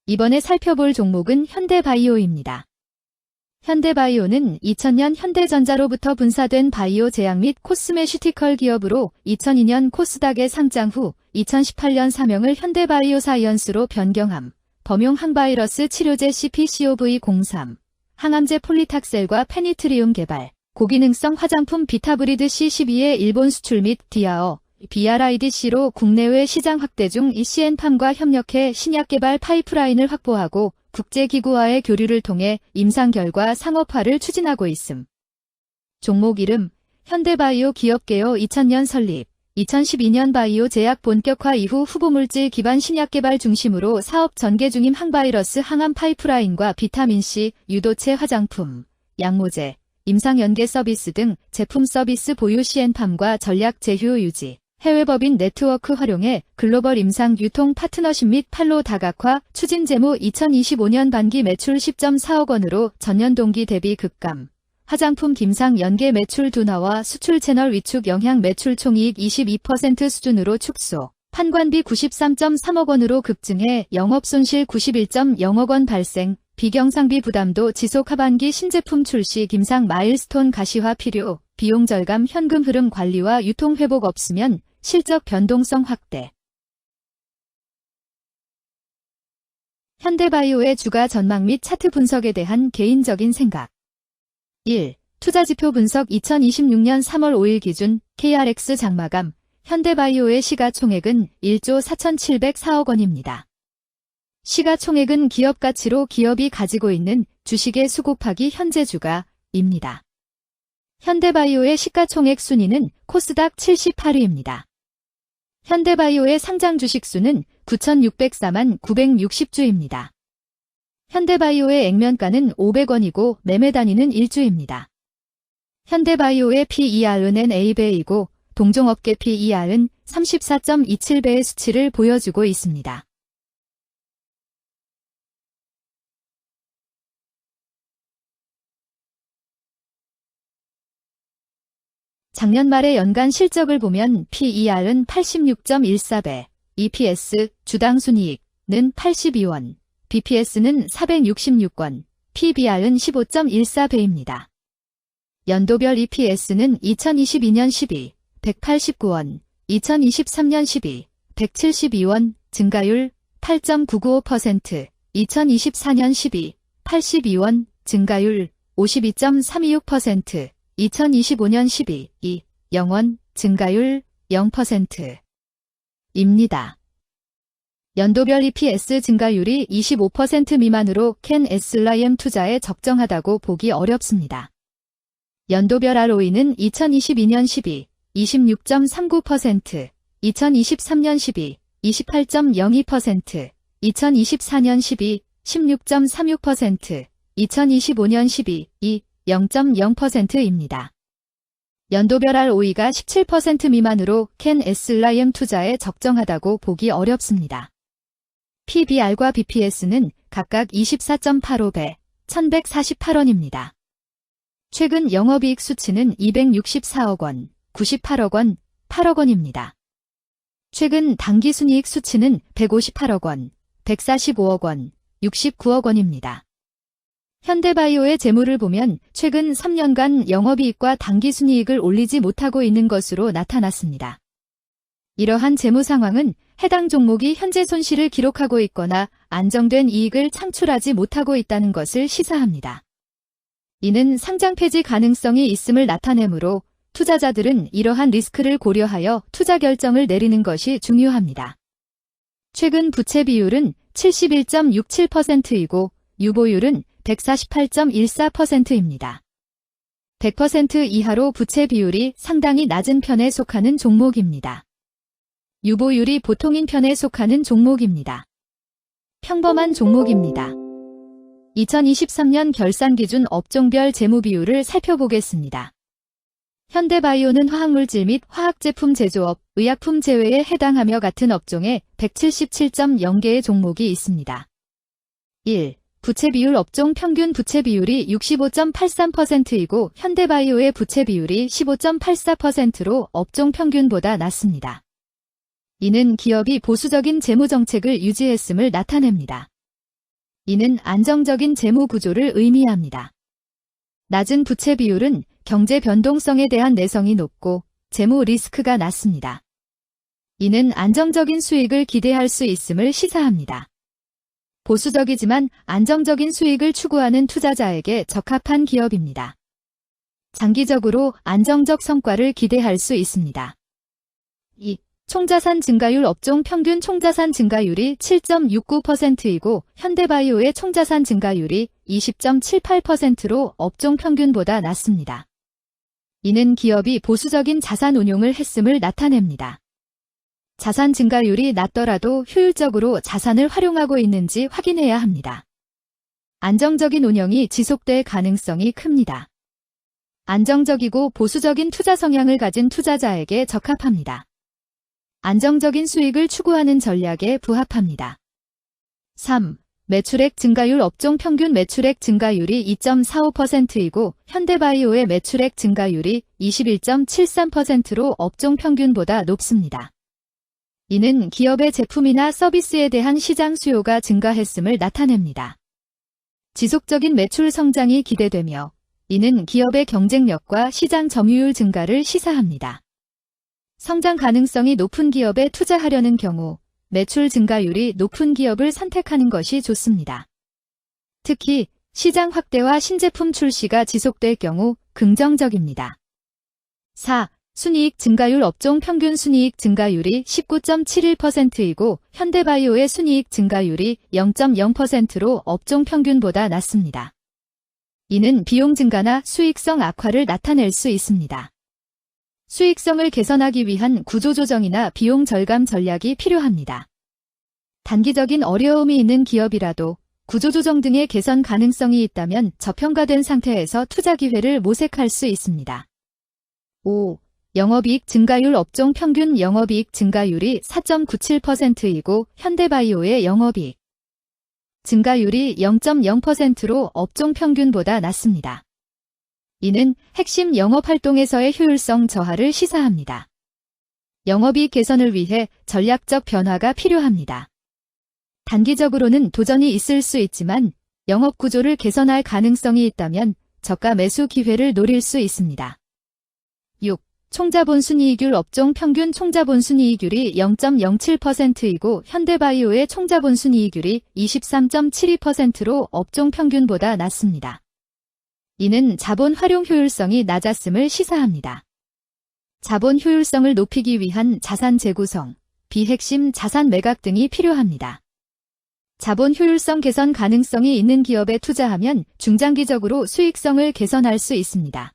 이번에 살펴볼 종목은 현대바이오입니다. 현대바이오는 2000년 현대전자로부터 분사된 바이오 제약 및 코스메슈티컬 기업으로 2002년 코스닥에 상장 후 2018년 사명을 현대바이오사이언스로 변경함. 범용 항바이러스 치료제 CPCOV03, 항암제 폴리탁셀과 페니트리움 개발, 고기능성 화장품 비타브리드 C12의 일본 수출 및 디아어, BRIDC로 국내외 시장 확대 중 ECN팜과 협력해 신약 개발 파이프라인을 확보하고 국제기구와의 교류를 통해 임상 결과 상업화를 추진하고 있음. 종목 이름, 현대바이오 기업개요 2000년 설립, 2012년 바이오 제약 본격화 이후 후보물질 기반 신약 개발 중심으로 사업 전개 중임 항바이러스 항암 파이프라인과 비타민C, 유도체 화장품, 양모제, 임상 연계 서비스 등 제품 서비스 보유 CN팜과 전략 제휴 유지, 해외 법인 네트워크 활용해 글로벌 임상 유통 파트너십 및 판로 다각화 추진 재무 2025년 반기 매출 10.4억 원으로 전년 동기 대비 급감. 화장품 김상 연계 매출 둔화와 수출 채널 위축 영향 매출 총이익 22% 수준으로 축소. 판관비 93.3억 원으로 급증해 영업손실 91.0억 원 발생. 비경상비 부담도 지속. 하반기 신제품 출시 김상 마일스톤 가시화 필요. 비용 절감 현금 흐름 관리와 유통 회복 없으면 실적 변동성 확대. 현대바이오의 주가 전망 및 차트 분석에 대한 개인적인 생각. 1. 투자지표 분석 2026년 3월 5일 기준 KRX 장마감 현대바이오의 시가총액은 1조 4,704억 원입니다. 시가총액은 기업가치로 기업이 가지고 있는 주식의 수 곱하기 현재 주가입니다. 현대바이오의 시가총액 순위는 코스닥 78위입니다. 현대바이오의 상장 주식 수는 9,604만 960주입니다. 현대바이오의 액면가는 500원이고 매매 단위는 1주입니다. 현대바이오의 PER은 A배이고 동종업계 PER은 34.27배의 수치를 보여주고 있습니다. 작년 말의 연간 실적을 보면 PER은 86.14배, EPS, 주당 순이익은 82원, BPS는 466원, PBR은 15.14배입니다. 연도별 EPS는 2022년 12, 189원, 2023년 12, 172원, 증가율 8.995%, 2024년 12, 82원, 증가율 52.326%, 2025년 12, 0원, 증가율 0%입니다. 연도별 EPS 증가율이 25% 미만으로 캔 SLIM 투자에 적정하다고 보기 어렵습니다. 연도별 ROE는 2022년 12, 26.39%, 2023년 12, 28.02%, 2024년 12, 16.36%, 2025년 12, 0.0%입니다. 연도별 ROE가 17% 미만으로 캔 SLIM 투자에 적정하다고 보기 어렵습니다. PBR과 BPS는 각각 24.85배, 1,148원입니다. 최근 영업이익 수치는 264억 원, 98억 원, 8억 원입니다. 최근 당기순이익 수치는 158억 원, 145억 원, 69억 원입니다. 현대바이오의 재무를 보면 최근 3년간 영업이익과 당기순이익을 올리지 못하고 있는 것으로 나타났습니다. 이러한 재무 상황은 해당 종목이 현재 손실을 기록하고 있거나 안정된 이익을 창출하지 못하고 있다는 것을 시사합니다. 이는 상장 폐지 가능성이 있음을 나타내므로 투자자들은 이러한 리스크를 고려하여 투자 결정을 내리는 것이 중요합니다. 최근 부채 비율은 71.67%이고 유보율은 148.14%입니다. 100% 이하로 부채 비율이 상당히 낮은 편에 속하는 종목입니다. 유보율이 보통인 편에 속하는 종목입니다. 평범한 종목입니다. 2023년 결산 기준 업종별 재무 비율을 살펴보겠습니다. 현대바이오는 화학물질 및 화학제품 제조업, 의약품 제외에 해당하며 같은 업종에 177.0개의 종목이 있습니다. 1. 부채 비율 업종 평균 부채 비율이 65.83%이고 현대바이오의 부채 비율이 15.84%로 업종 평균보다 낮습니다. 이는 기업이 보수적인 재무 정책을 유지했음을 나타냅니다. 이는 안정적인 재무 구조를 의미합니다. 낮은 부채 비율은 경제 변동성에 대한 내성이 높고 재무 리스크가 낮습니다. 이는 안정적인 수익을 기대할 수 있음을 시사합니다. 보수적이지만 안정적인 수익을 추구하는 투자자에게 적합한 기업입니다. 장기적으로 안정적 성과를 기대할 수 있습니다. 2. 총자산 증가율 업종 평균 총자산 증가율이 7.69%이고 현대바이오의 총자산 증가율이 20.78%로 업종 평균보다 낮습니다. 이는 기업이 보수적인 자산 운용을 했음을 나타냅니다. 자산 증가율이 낮더라도 효율적으로 자산을 활용하고 있는지 확인해야 합니다. 안정적인 운영이 지속될 가능성이 큽니다. 안정적이고 보수적인 투자 성향을 가진 투자자에게 적합합니다. 안정적인 수익을 추구하는 전략에 부합합니다. 3. 매출액 증가율 업종 평균 매출액 증가율이 2.45%이고 현대바이오의 매출액 증가율이 21.73%로 업종 평균보다 높습니다. 이는 기업의 제품이나 서비스에 대한 시장 수요가 증가했음을 나타냅니다. 지속적인 매출 성장이 기대되며 이는 기업의 경쟁력과 시장 점유율 증가를 시사합니다. 성장 가능성이 높은 기업에 투자하려는 경우 매출 증가율이 높은 기업을 선택하는 것이 좋습니다. 특히 시장 확대와 신제품 출시가 지속될 경우 긍정적입니다. 4. 순이익 증가율 업종 평균 순이익 증가율이 19.71%이고 현대바이오의 순이익 증가율이 0.0%로 업종 평균보다 낮습니다. 이는 비용 증가나 수익성 악화를 나타낼 수 있습니다. 수익성을 개선하기 위한 구조조정이나 비용 절감 전략이 필요합니다. 단기적인 어려움이 있는 기업이라도 구조조정 등의 개선 가능성이 있다면 저평가된 상태에서 투자 기회를 모색할 수 있습니다. 5. 영업이익 증가율 업종 평균 영업이익 증가율이 4.97%이고 현대바이오의 영업이익 증가율이 0.0%로 업종 평균보다 낮습니다. 이는 핵심 영업활동에서의 효율성 저하를 시사합니다. 영업이익 개선을 위해 전략적 변화가 필요합니다. 단기적으로는 도전이 있을 수 있지만 영업구조를 개선할 가능성이 있다면 저가 매수 기회를 노릴 수 있습니다. 6. 총자본 순이익률 업종 평균 총자본 순이익률이 0.07%이고 현대바이오의 총자본 순이익률이 23.72%로 업종 평균보다 낮습니다. 이는 자본 활용 효율성이 낮았음을 시사합니다. 자본 효율성을 높이기 위한 자산 재구성, 비핵심 자산 매각 등이 필요합니다. 자본 효율성 개선 가능성이 있는 기업에 투자하면 중장기적으로 수익성을 개선할 수 있습니다.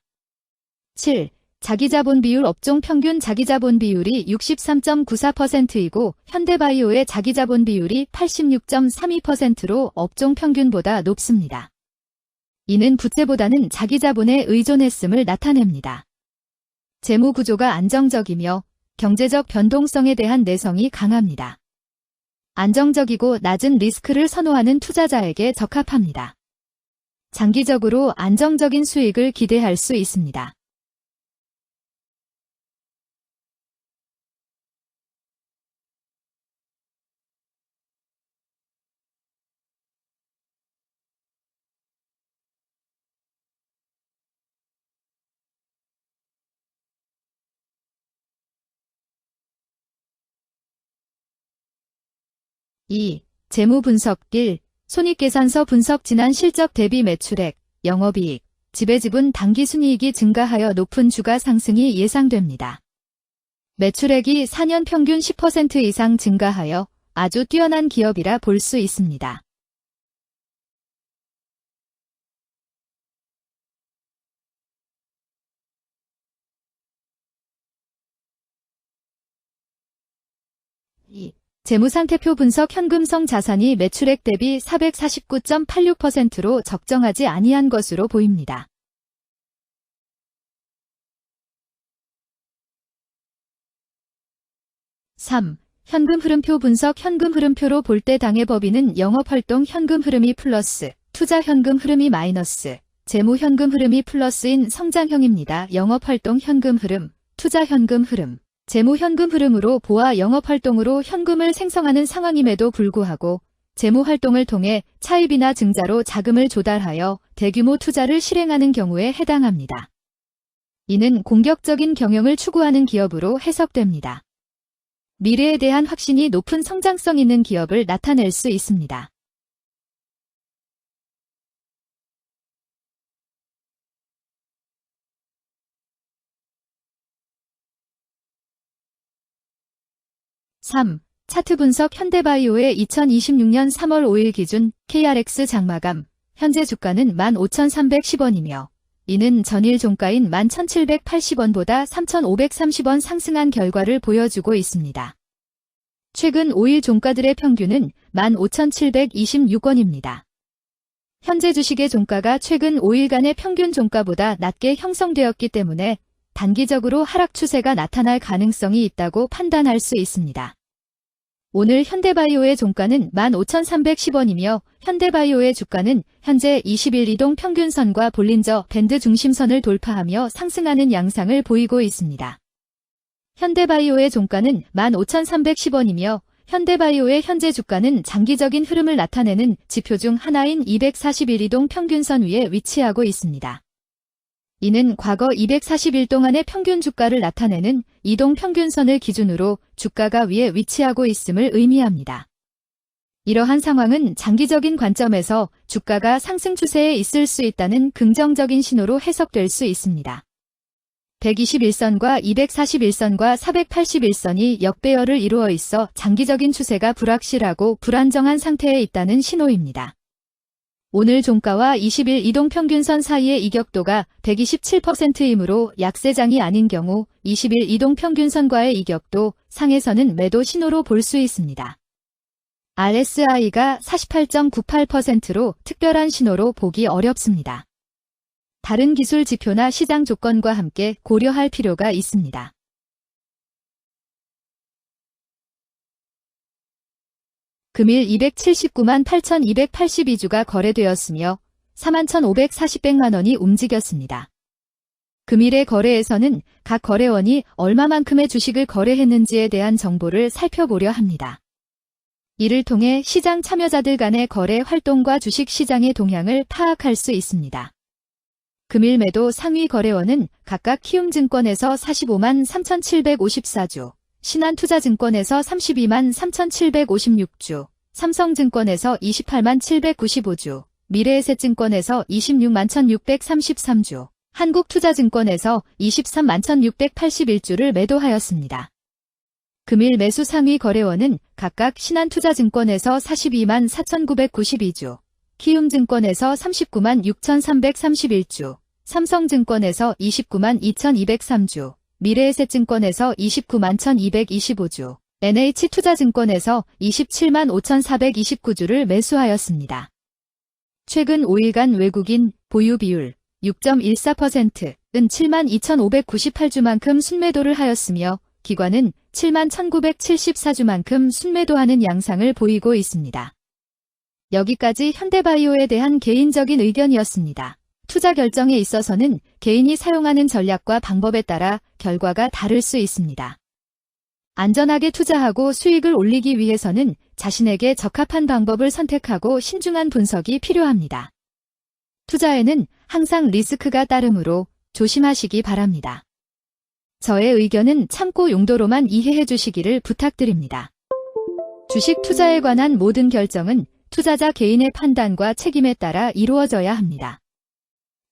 7. 자기자본 비율 업종 평균 자기자본 비율이 63.94%이고 현대바이오의 자기자본 비율이 86.32%로 업종 평균보다 높습니다. 이는 부채보다는 자기자본에 의존했음을 나타냅니다. 재무 구조가 안정적이며 경제적 변동성에 대한 내성이 강합니다. 안정적이고 낮은 리스크를 선호하는 투자자에게 적합합니다. 장기적으로 안정적인 수익을 기대할 수 있습니다. (2) 재무 분석 1. 손익계산서 분석 지난 실적 대비 매출액, 영업이익, 지배지분 당기순이익이 증가하여 높은 주가 상승이 예상됩니다. 매출액이 4년 평균 10% 이상 증가하여 아주 뛰어난 기업이라 볼 수 있습니다. 재무상태표 분석 현금성 자산이 매출액 대비 449.86%로 적정하지 아니한 것으로 보입니다. (3) 현금 흐름표 분석 현금 흐름표로 볼 때 당해 법인은 영업활동 현금 흐름이 플러스, 투자 현금 흐름이 마이너스, 재무 현금 흐름이 플러스인 성장형입니다. 영업활동 현금 흐름, 투자 현금 흐름, 재무 현금 흐름으로 보아 영업활동으로 현금을 생성하는 상황임에도 불구하고 재무 활동을 통해 차입이나 증자로 자금을 조달하여 대규모 투자를 실행하는 경우에 해당합니다. 이는 공격적인 경영을 추구하는 기업으로 해석됩니다. 미래에 대한 확신이 높은 성장성 있는 기업을 나타낼 수 있습니다. (3) 차트 분석 현대바이오의 2026년 3월 5일 기준 KRX 장마감, 현재 주가는 15,310원이며 이는 전일 종가인 11,780원보다 3,530원 상승한 결과를 보여주고 있습니다. 최근 5일 종가들의 평균은 15,726원입니다. 현재 주식의 종가가 최근 5일간의 평균 종가보다 낮게 형성되었기 때문에 단기적으로 하락 추세가 나타날 가능성이 있다고 판단할 수 있습니다. 오늘 현대바이오의 종가는 15,310원이며 현대바이오의 주가는 현재 20일 이동 평균선과 볼린저 밴드 중심선을 돌파하며 상승하는 양상을 보이고 있습니다. 현대바이오의 종가는 15,310원이며 현대바이오의 현재 주가는 장기적인 흐름을 나타내는 지표 중 하나인 241 이동 평균선 위에 위치하고 있습니다. 이는 과거 241 동안의 평균 주가를 나타내는 이동 평균선을 기준으로 주가가 위에 위치하고 있음을 의미합니다. 이러한 상황은 장기적인 관점에서 주가가 상승 추세에 있을 수 있다는 긍정적인 신호로 해석될 수 있습니다. 121선과 241선과 481선이 역배열을 이루어 있어 장기적인 추세가 불확실하고 불안정한 상태에 있다는 신호입니다. 오늘 종가와 20일 이동평균선 사이의 이격도가 127%이므로 약세장이 아닌 경우 20일 이동평균선과의 이격도 상에서는 매도 신호로 볼 수 있습니다. RSI가 48.98%로 특별한 신호로 보기 어렵습니다. 다른 기술 지표나 시장 조건과 함께 고려할 필요가 있습니다. 금일 279만 8,282주가 거래되었으며 41,540백만 원이 움직였습니다. 금일의 거래에서는 각 거래원이 얼마만큼의 주식을 거래했는지에 대한 정보를 살펴보려 합니다. 이를 통해 시장 참여자들 간의 거래 활동과 주식 시장의 동향을 파악할 수 있습니다. 금일 매도 상위 거래원은 각각 키움증권에서 45만 3,754주, 신한투자증권에서 32만 3,756주, 삼성증권에서 28만 795주, 미래에셋증권에서 26만 1,633주, 한국투자증권에서 23만 1,681주를 매도하였습니다. 금일 매수 상위 거래원은 각각 신한투자증권에서 42만 4,992주, 키움증권에서 39만 6,331주, 삼성증권에서 29만 2,203주, 미래에셋증권에서 29만 1,225주, NH투자증권에서 27만 5,429주를 매수하였습니다. 최근 5일간 외국인 보유 비율 6.14%은 7만 2,598주만큼 순매도를 하였으며 기관은 7만 1,974주만큼 순매도하는 양상을 보이고 있습니다. 여기까지 현대바이오에 대한 개인적인 의견이었습니다. 투자 결정에 있어서는 개인이 사용하는 전략과 방법에 따라 결과가 다를 수 있습니다. 안전하게 투자하고 수익을 올리기 위해서는 자신에게 적합한 방법을 선택하고 신중한 분석이 필요합니다. 투자에는 항상 리스크가 따르므로 조심하시기 바랍니다. 저의 의견은 참고 용도로만 이해해 주시기를 부탁드립니다. 주식 투자에 관한 모든 결정은 투자자 개인의 판단과 책임에 따라 이루어져야 합니다.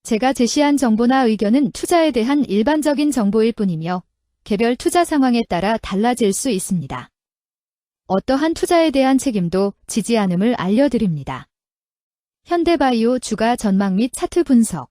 제가 제시한 정보나 의견은 투자에 대한 일반적인 정보일 뿐이며 개별 투자 상황에 따라 달라질 수 있습니다. 어떠한 투자에 대한 책임도 지지 않음을 알려드립니다. 현대바이오 주가 전망 및 차트 분석